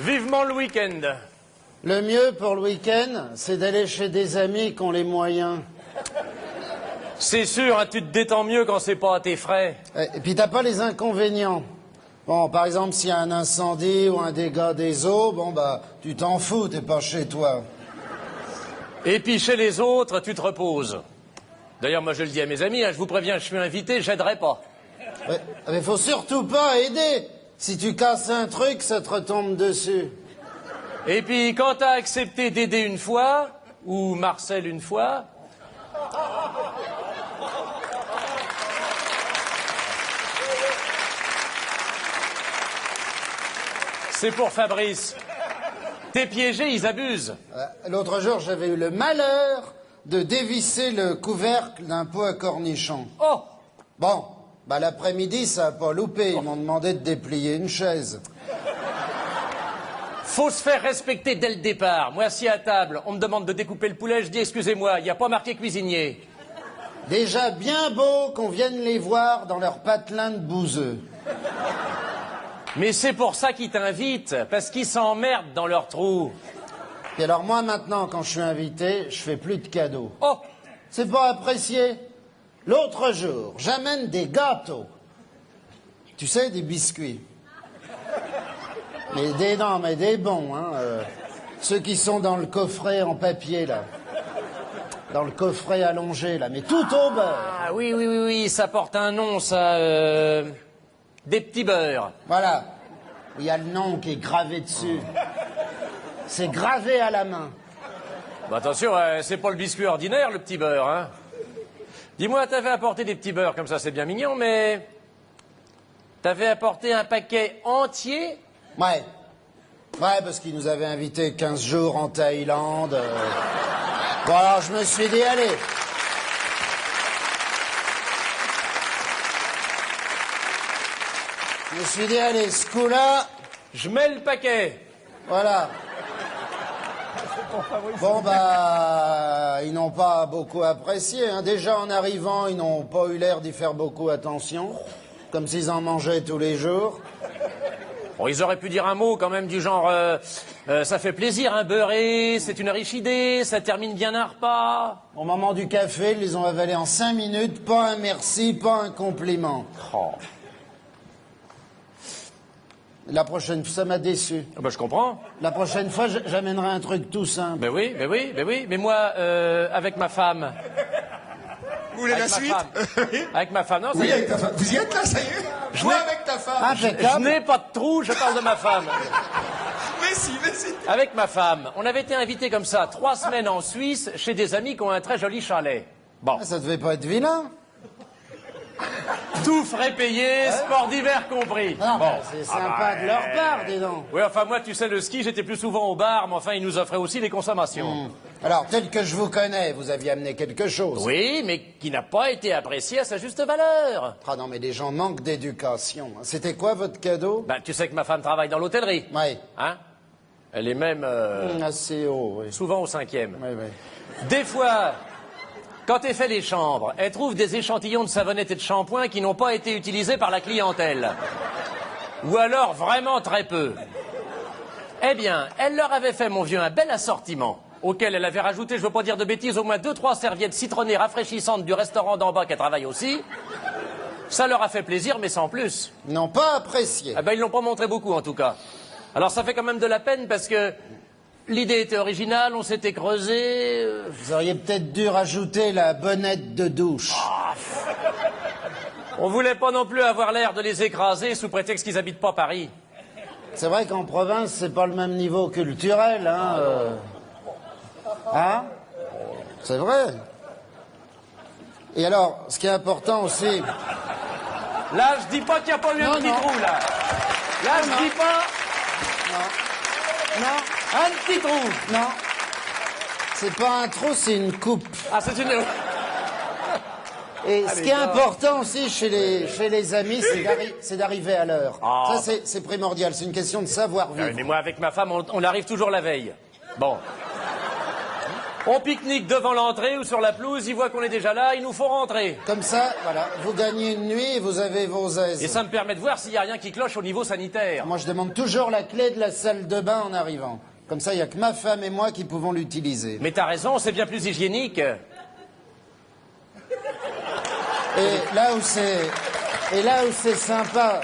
Vivement le week-end. Le mieux pour le week-end, c'est d'aller chez des amis qui ont les moyens. C'est sûr, hein, tu te détends mieux quand c'est pas à tes frais. Et puis t'as pas les inconvénients. Bon, par exemple, s'il y a un incendie ou un dégât des eaux, bon bah, tu t'en fous, t'es pas chez toi. Et puis chez les autres, tu te reposes. D'ailleurs, moi je le dis à mes amis, hein, je vous préviens, je suis invité, j'aiderai pas. Ouais, mais faut surtout pas aider. Si tu casses un truc, ça te retombe dessus. Et puis quand t'as accepté d'aider une fois, ou Marcel une fois... C'est pour Fabrice. T'es piégé, ils abusent. L'autre jour, j'avais eu le malheur de dévisser le couvercle d'un pot à cornichons. Oh! Bon, bah l'après-midi, ça a pas loupé. Ils m'ont demandé de déplier une chaise. Faut se faire respecter dès le départ. Moi, si à table, on me demande de découper le poulet, je dis excusez-moi, il n'y a pas marqué cuisinier. Déjà bien beau qu'on vienne les voir dans leur patelin de bouseux. Mais c'est pour ça qu'ils t'invitent, parce qu'ils s'emmerdent dans leur trou. Et alors moi, maintenant, quand je suis invité, je fais plus de cadeaux. Oh! C'est pas apprécié. L'autre jour, j'amène des gâteaux. Tu sais, des biscuits. Mais des bons, hein. Ceux qui sont dans le coffret en papier, là. Dans le coffret allongé, là, mais tout au beurre. Ah oui, ça porte un nom, ça... Des petits beurres. Voilà. Il y a le nom qui est gravé dessus. C'est gravé à la main. Bah attention, c'est pas le biscuit ordinaire, le petit beurre, hein. Dis-moi, t'avais apporté des petits beurres comme ça, c'est bien mignon, mais... T'avais apporté un paquet entier? Ouais. Ouais, parce qu'ils nous avaient invités 15 jours en Thaïlande. Bon, alors je me suis dit, allez. Je me suis dit, allez, ce coup-là, Je mets le paquet. voilà. Bon, bah, ils n'ont pas beaucoup apprécié, hein. Déjà, en arrivant, ils n'ont pas eu l'air d'y faire beaucoup attention. Comme s'ils en mangeaient tous les jours. Bon, ils auraient pu dire un mot quand même du genre ça fait plaisir, un beurré, c'est une riche idée, ça termine bien un repas. Au moment du café, ils les ont avalés en 5 minutes. Pas un merci, pas un compliment. Oh. La prochaine fois, ça m'a déçu. Ah bah, je comprends. La prochaine fois, j'amènerai un truc tout simple. Mais moi, avec ma femme... Vous voulez la suite? Avec ma femme, non, ça Oui, y est. avec ta femme. Vous y êtes là, ça y est? Jouez avec ta femme. Impeccable. Je n'ai pas de trou, je parle de ma femme. Mais si. Avec ma femme, on avait été invités comme ça 3 semaines en Suisse chez des amis qui ont un très joli chalet. Bon, Ça devait pas être vilain. tout frais payé, sport d'hiver compris. Non, Bon. c'est sympa de leur part, dis donc. Oui, enfin moi, tu sais, le ski, j'étais plus souvent au bar, mais enfin, ils nous offraient aussi des consommations. Alors, tel que je vous connais, vous aviez amené quelque chose. Oui, mais qui n'a pas été apprécié à sa juste valeur. Ah non, mais les gens manquent d'éducation. C'était quoi votre cadeau? Ben, tu sais que ma femme travaille dans l'hôtellerie. Oui. Hein? Elle est même Assez haut, oui. souvent au 5e. Oui, oui. Des fois, quand elle fait les chambres, elle trouve des échantillons de savonnette et de shampoing qui n'ont pas été utilisés par la clientèle. Ou alors vraiment très peu. Eh bien, elle leur avait fait, mon vieux, un bel assortiment, auquel elle avait rajouté, je veux pas dire de bêtises, au moins 2-3 serviettes citronnées rafraîchissantes du restaurant d'en bas qu'elle travaille aussi. Ça leur a fait plaisir, mais sans plus. Ils n'ont pas apprécié. Eh ben, ils l'ont pas montré beaucoup, en tout cas. Alors, ça fait quand même de la peine, parce que l'idée était originale, on s'était creusé... Vous auriez peut-être dû rajouter la bonnette de douche. On voulait pas non plus avoir l'air de les écraser sous prétexte qu'ils habitent pas Paris. C'est vrai qu'en province, c'est pas le même niveau culturel, hein. Hein? C'est vrai. Et alors, ce qui est important aussi... Là, je dis pas qu'il n'y a pas eu un Non, petit non. trou, là. Là, je dis pas... Non, Un petit trou. non. C'est pas un trou, c'est une coupe. Ah, c'est une... Et ce qui est important aussi chez les amis, c'est d'arriver à l'heure. Ah. Ça, c'est primordial. C'est une question de savoir-vivre. Mais moi, avec ma femme, on arrive toujours la veille. Bon. On pique-nique devant l'entrée ou sur la pelouse, ils voient qu'on est déjà là, ils nous font rentrer. Comme ça, voilà, vous gagnez une nuit et vous avez vos aises. Et ça me permet de voir s'il n'y a rien qui cloche au niveau sanitaire. Moi, je demande toujours la clé de la salle de bain en arrivant. Comme ça, il n'y a que ma femme et moi qui pouvons l'utiliser. Mais t'as raison, c'est bien plus hygiénique. Et là où c'est sympa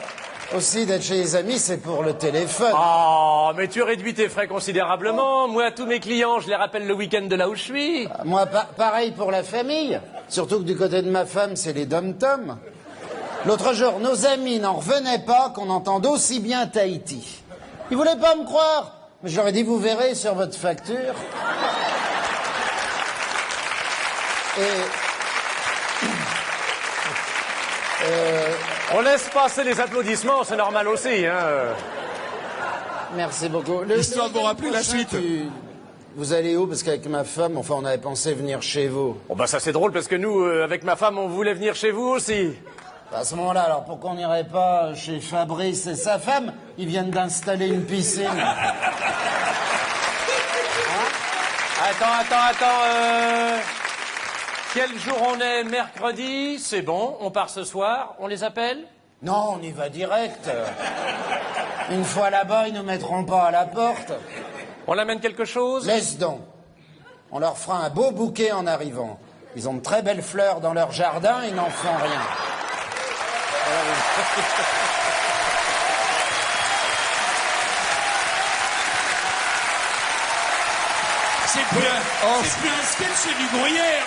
aussi d'être chez les amis, c'est pour le téléphone. Oh, mais tu réduis tes frais considérablement. Moi, tous mes clients, je les rappelle le week-end de là où je suis. Moi, pareil pour la famille. Surtout que du côté de ma femme, c'est les dom-toms. L'autre jour, nos amis n'en revenaient pas qu'on entende aussi bien Tahiti. Ils voulaient pas me croire. Mais je leur ai dit, vous verrez sur votre facture. On laisse passer les applaudissements, c'est normal aussi, hein. Merci beaucoup. L'histoire m'aura plu la suite. Vous allez où? Parce qu'avec ma femme, enfin, on avait pensé venir chez vous. Bon, bah, ça c'est drôle parce que nous, avec ma femme, on voulait venir chez vous aussi. À ce moment-là, alors pourquoi on n'irait pas chez Fabrice et sa femme? Ils viennent d'installer une piscine. Attends. Quel jour on est? Mercredi? C'est bon, on part ce soir. On les appelle? Non, on y va direct. Une fois là-bas, ils nous mettront pas à la porte. On amène quelque chose? Laisse donc. On leur fera un beau bouquet en arrivant. Ils ont de très belles fleurs dans leur jardin, ils n'en font rien. C'est plus un sketch, c'est du Gruyère.